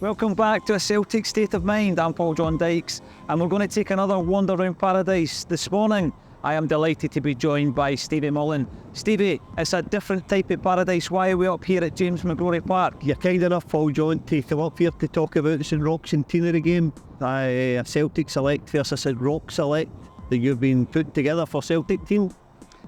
Welcome back to A Celtic State of Mind. I'm Paul John Dykes, and we're going to take another wander around paradise. This morning, I am delighted to be joined by Stevie Mullen. Stevie, it's a different type of paradise. Why are we up here at James McGrory Park? You're kind enough, Paul John, to come up here to talk about the St Rocks and Teenery game. A Celtic Select versus St Rocks Select that you've been put together for Celtic team.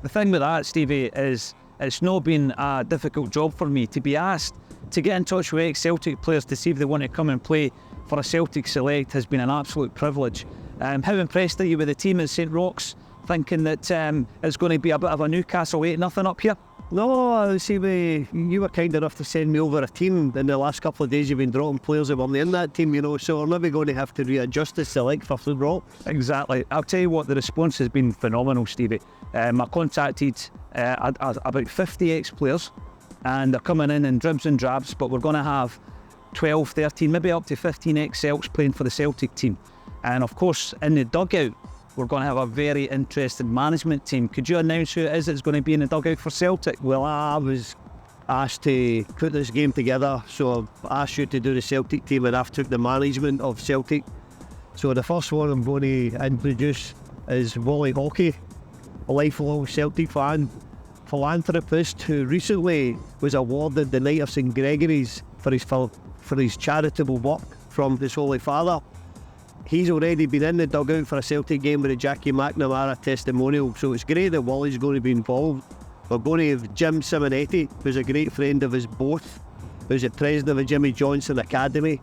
The thing with that, Stevie, is it's not been a difficult job for me to be asked to get in touch with ex-Celtic players to see if they want to come and play for a Celtic Select has been an absolute privilege. How impressed are you with the team at St Rocks, thinking that it's going to be a bit of a Newcastle 8-0 up here? No, see, you were kind enough to send me over a team. In the last couple of days you've been drawing players that weren't in that team, so we're maybe going to have to readjust the Select for St Rocks. Exactly. I'll tell you what, the response has been phenomenal, Stevie. I contacted about 50 ex-players, and they're coming in dribs and drabs, but we're going to have 12, 13, maybe up to 15 ex-Celts playing for the Celtic team. And of course, in the dugout, we're going to have a very interesting management team. Could you announce who it is that's going to be in the dugout for Celtic? Well, I was asked to put this game together, so I asked you to do the Celtic team, and I've took the management of Celtic. So the first one I'm going to introduce is Wally Hockey, a lifelong Celtic fan, philanthropist who recently was awarded the Knight of St Gregory's for his charitable work from his Holy Father. He's already been in the dugout for a Celtic game with a Jackie McNamara testimonial, so it's great that Wally's going to be involved. We're going to have Jim Simonetti, who's a great friend of us both, who's the president of the Jimmy Johnson Academy.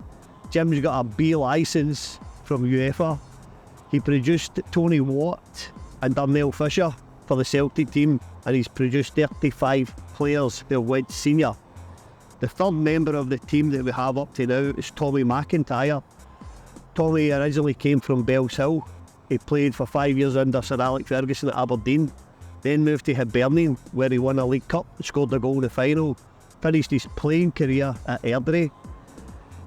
Jim's got a B licence from UEFA. He produced Tony Watt and Darnell Fisher for the Celtic team, and he's produced 35 players who went senior. The third member of the team that we have up to now is Tommy McIntyre. Tommy originally came from Bells Hill. He played for 5 years under Sir Alex Ferguson at Aberdeen, then moved to Hibernian where he won a League Cup, scored a goal in the final, finished his playing career at Airdrie.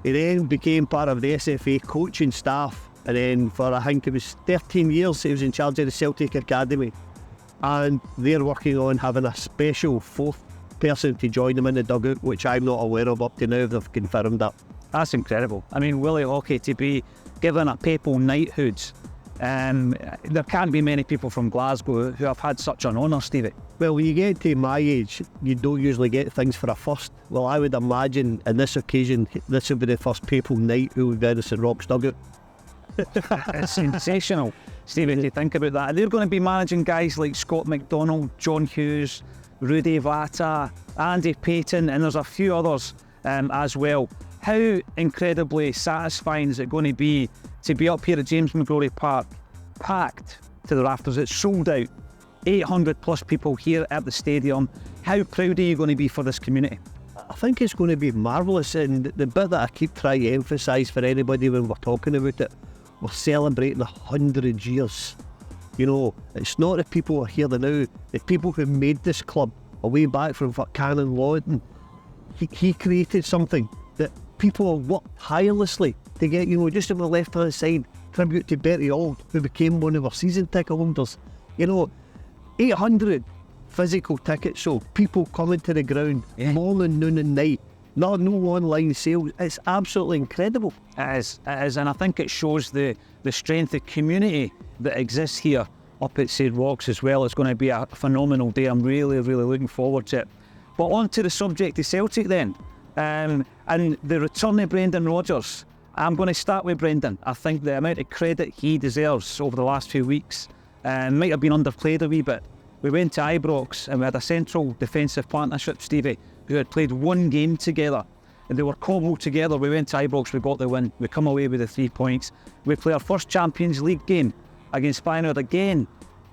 He then became part of the SFA coaching staff, and then for I think it was 13 years he was in charge of the Celtic Academy, and they're working on having a special fourth person to join them in the dugout, which I'm not aware of up to now if they've confirmed that. That's incredible. I mean, Willie Hockey to be given a papal knighthood. There can't be many people from Glasgow who have had such an honour, Stevie. Well, when you get to my age, you don't usually get things for a first. Well, I would imagine in this occasion, this would be the first papal knight who would be in the St Rocks dugout. It's sensational, Stevie, to think about that. They're going to be managing guys like Scott McDonald, John Hughes, Rudy Vata, Andy Payton, and there's a few others as well. How incredibly satisfying is it going to be up here at James McGrory Park, packed to the rafters? It's sold out, 800 plus people here at the stadium. How proud are you going to be for this community? I think it's going to be marvellous, and the bit that I keep trying to emphasise for anybody when we're talking about it, we're celebrating 100 years. It's not the people who are here now, the people who made this club way back from Cannon Lawton. He created something that people have worked tirelessly to get, just on the left hand side, tribute to Bertie Auld, who became one of our season ticket holders. 800 physical tickets sold, people coming to the ground, morning, noon and night, no online sales. It's absolutely incredible. It is, and I think it shows the strength of community that exists here up at St Rocks as well. It's going to be a phenomenal day. I'm really, really looking forward to it. But on to the subject of Celtic then. And the return of Brendan Rodgers. I'm going to start with Brendan. I think the amount of credit he deserves over the last few weeks might have been underplayed a wee bit. We went to Ibrox and we had a central defensive partnership, Stevie, who had played one game together, and they were cobbled together. We went to Ibrox, we got the win, we come away with the 3 points. We play our first Champions League game against Feyenoord again,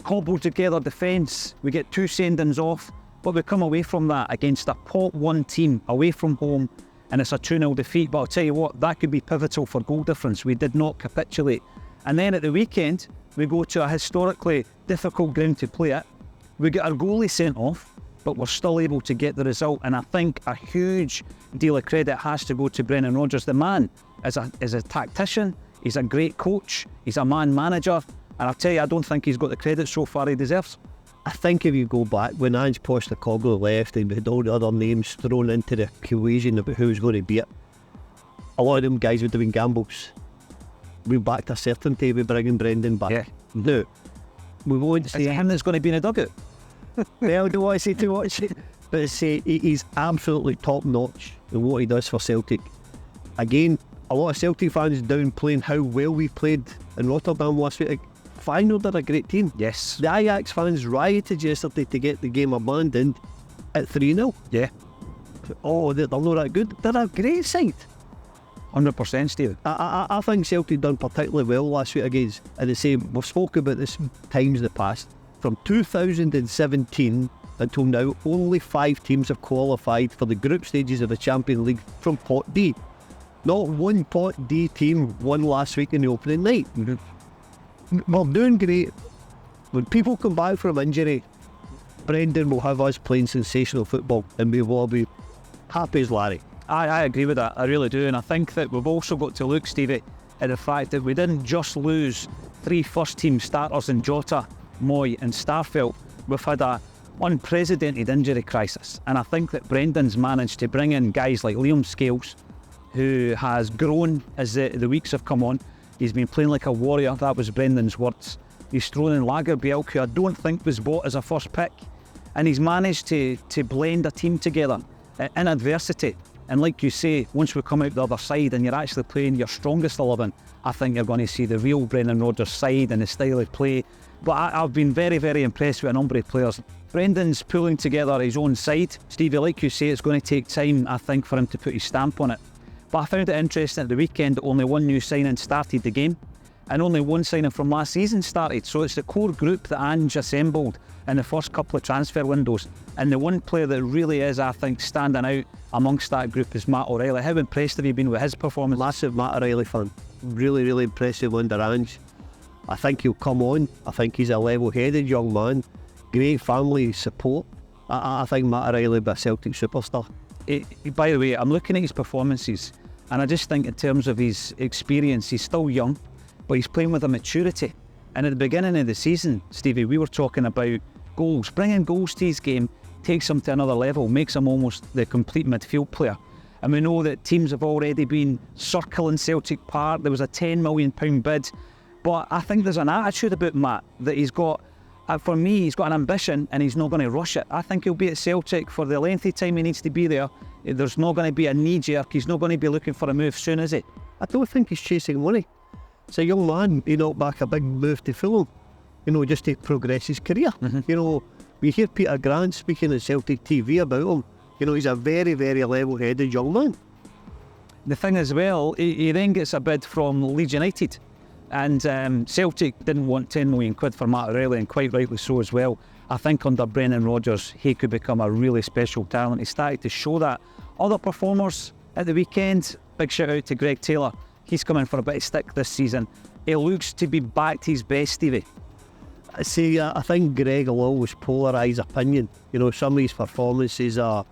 cobbled together defence, we get 2 send-ins off, but we come away from that against a pot 1 team away from home, and it's a 2-0 defeat. But I'll tell you what, that could be pivotal for goal difference. We did not capitulate. And then at the weekend, we go to a historically difficult ground to play at. We get our goalie sent off, but we're still able to get the result. And I think a huge deal of credit has to go to Brendan Rodgers. The man is a tactician, he's a great coach, he's a man manager, and I'll tell you, I don't think he's got the credit so far he deserves. I think if you go back, when Ange Postecoglou left and we had all the other names thrown into the equation about who's going to be it, a lot of them guys would have been gambles. We backed a certainty with bringing Brendan back. Yeah. No, we won't Is say it him that's going to be in the dugout? well, I don't want to say too much, but say he's absolutely top notch in what he does for Celtic. Again, a lot of Celtic fans downplaying how well we played in Rotterdam last week. Feyenoord are a great team. Yes. The Ajax fans rioted yesterday to get the game abandoned at 3-0. Yeah. Oh, they're not that good. They're a great side. 100%, Steve. I think Celtic done particularly well last week against, and the same, we've spoken about this times in the past. From 2017 until now, only 5 teams have qualified for the group stages of the Champions League from Pot D. Not one Pot D team won last week in the opening night. We're doing great. When people come back from injury, Brendan will have us playing sensational football, and we will be happy as Larry. I agree with that, I really do, and I think that we've also got to look, Stevie, at the fact that we didn't just lose 3 first-team starters in Jota, Moy and Starfelt. We've had a unprecedented injury crisis, and I think that Brendan's managed to bring in guys like Liam Scales, who has grown as the weeks have come on. He's been playing like a warrior, that was Brendan's words. He's thrown in Lagerbielke, who I don't think was bought as a first pick, and he's managed to blend a team together in adversity. And like you say, once we come out the other side and you're actually playing your strongest 11, I think you're going to see the real Brendan Rodgers side and the style of play. But I've been very, very impressed with a number of players. Brendan's pulling together his own side. Stevie, like you say, it's going to take time, I think, for him to put his stamp on it. But I found it interesting at the weekend that only one new signing started the game, and only one signing from last season started. So it's the core group that Ange assembled in the first couple of transfer windows. And the one player that really is, I think, standing out amongst that group is Matt O'Reilly. How impressed have you been with his performance? Massive Matt O'Reilly fan. Really, really impressive under Ange. I think he'll come on. I think he's a level-headed young man. Great family support. I think Matt O'Reilly will be a Celtic superstar. By the way, I'm looking at his performances, and I just think in terms of his experience, he's still young, but he's playing with a maturity. And at the beginning of the season, Stevie, we were talking about goals. Bringing goals to his game takes him to another level, makes him almost the complete midfield player. And we know that teams have already been circling Celtic Park. There was a £10 million bid. But I think there's an attitude about Matt that he's got, for me, he's got an ambition and he's not going to rush it. I think he'll be at Celtic for the length of time he needs to be there. There's not going to be a knee-jerk. He's not going to be looking for a move soon, is he? I don't think he's chasing money. It's a young man, he knocked back a big move to Fulham, just to progress his career. We hear Peter Grant speaking on Celtic TV about him. He's a very, very level-headed young man. The thing as well, he then gets a bid from Leeds United. And Celtic didn't want £10 million for Matt O'Reilly, and quite rightly so as well. I think under Brendan Rodgers, he could become a really special talent. He started to show that. Other performers at the weekend, big shout out to Greg Taylor. He's come in for a bit of stick this season. He looks to be back to his best, Stevie. I think Greg will always polarise opinion. Some of his performances are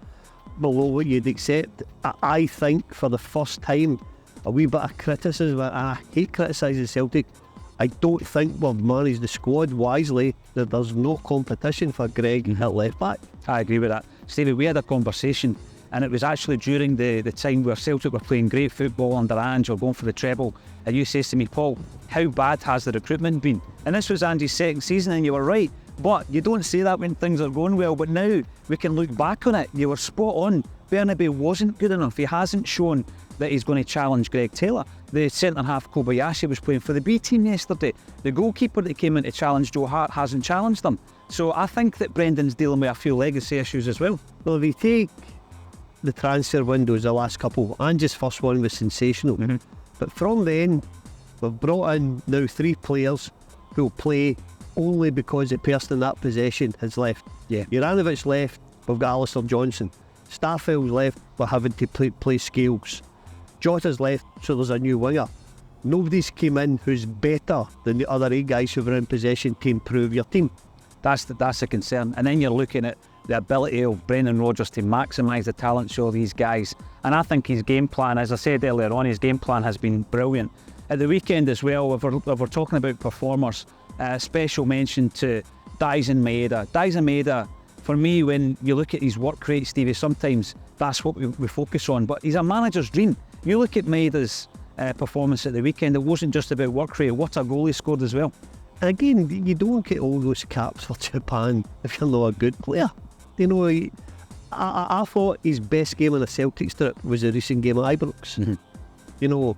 below what you'd accept. I think for the first time, a wee bit of criticism. I hate criticising Celtic. I don't think we've managed the squad wisely, that there's no competition for Greg at left back. I agree with that. Stevie, we had a conversation, and it was actually during the time where Celtic were playing great football under Ange or going for the treble, and you says to me, Paul, how bad has the recruitment been? And this was Ange's second season, and you were right. But you don't say that when things are going well. But now we can look back on it. You were spot on. Bernabe wasn't good enough. He hasn't shown that he's going to challenge Greg Taylor. The centre-half Kobayashi was playing for the B team yesterday. The goalkeeper that came in to challenge Joe Hart hasn't challenged him. So I think that Brendan's dealing with a few legacy issues as well. Well, if you take the transfer windows, the last couple, Ange's first one was sensational. But from then, we've brought in now 3 players who will play only because the person in that possession has left. Yeah. Juranovic left, we've got Alistair Johnson. Starfeld's left, we're having to play Scales. Jota's left, so there's a new winger. Nobody's came in who's better than the other 8 guys who were in possession to improve your team. That's the concern. And then you're looking at the ability of Brendan Rodgers to maximise the talents of these guys. And I think his game plan, as I said earlier on, his game plan has been brilliant. At the weekend as well, if we're talking about performers, special mention to Dyson Maeda. Dyson Maeda, for me, when you look at his work rate, Stevie, sometimes that's what we focus on. But he's a manager's dream. You look at Maida's performance at the weekend, it wasn't just about work rate. What a goal he scored as well. Again, you don't get all those caps for Japan if you're not a good player. You know, I thought his best game on a Celtic strip was the recent game at Ibrox. You know,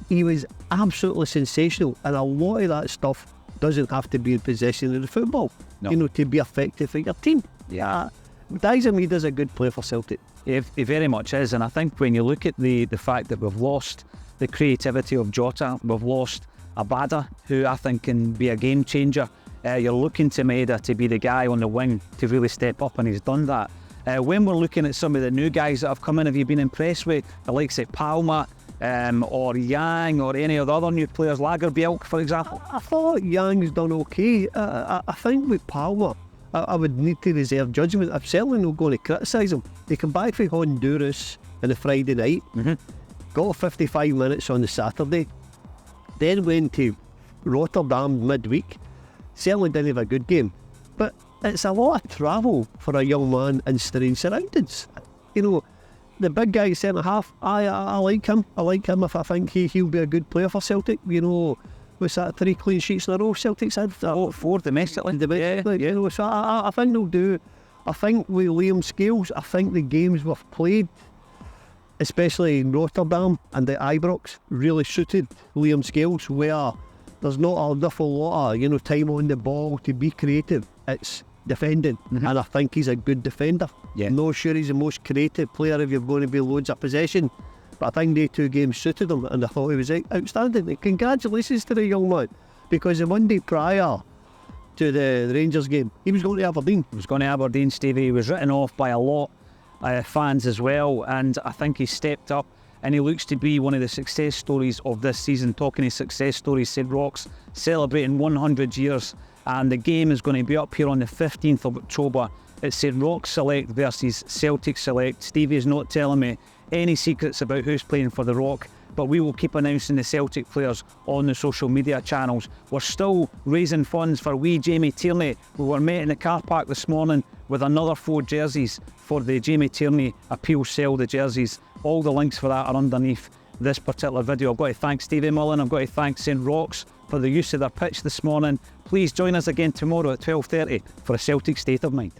he was absolutely sensational, and a lot of that stuff doesn't have to be in possession of the football, you know, to be effective for your team. Yeah, Daizen Maida's a good player for Celtic. He very much is, and I think when you look at the fact that we've lost the creativity of Jota, we've lost Abada, who I think can be a game changer. You're looking to Maida to be the guy on the wing to really step up, and he's done that. When we're looking at some of the new guys that have come in, have you been impressed with the likes of Palma or Yang or any of the other new players, Lagerbielke, for example? I thought Yang's done okay. I think with Palma, I would need to reserve judgment. I'm certainly not going to criticise him. He came back from Honduras on the Friday night, got 55 minutes on the Saturday, then went to Rotterdam midweek. Certainly didn't have a good game, but it's a lot of travel for a young man in strange surroundings. You know, the big guy centre half, I like him. I like him. If I think he'll be a good player for Celtic. You know, what's that, 3 clean sheets in a row Celtic's had? 4 domestically. Yeah. You know, so I think they'll do. I think with Liam Scales, I think the games we've played, especially in Rotterdam and the Ibrox, really suited Liam Scales, where there's not an awful lot of, you know, time on the ball to be creative. It's defending, and I think he's a good defender. Not sure he's the most creative player if you're going to be loads of possession, but I think the 2 games suited him, and I thought he was outstanding. And congratulations to the young man, because the Monday prior to the Rangers game, he was going to Aberdeen. He was going to Aberdeen, Stevie. He was written off by a lot of fans as well, and I think he stepped up, and he looks to be one of the success stories of this season. Talking of success stories, Sedgley Rocks celebrating 100 years, and the game is going to be up here on the 15th of October. It's Sedgley Rocks Select versus Celtic Select. Stevie's not telling me any secrets about who's playing for the Rock, but we will keep announcing the Celtic players on the social media channels. We're still raising funds for wee Jamie Tierney. We were met in the car park this morning with another 4 jerseys for the Jamie Tierney appeal sell the jerseys. All the links for that are underneath this particular video. I've got to thank Stevie Mullen, I've got to thank St Rocks for the use of their pitch this morning. Please join us again tomorrow at 12:30 for a Celtic State of Mind.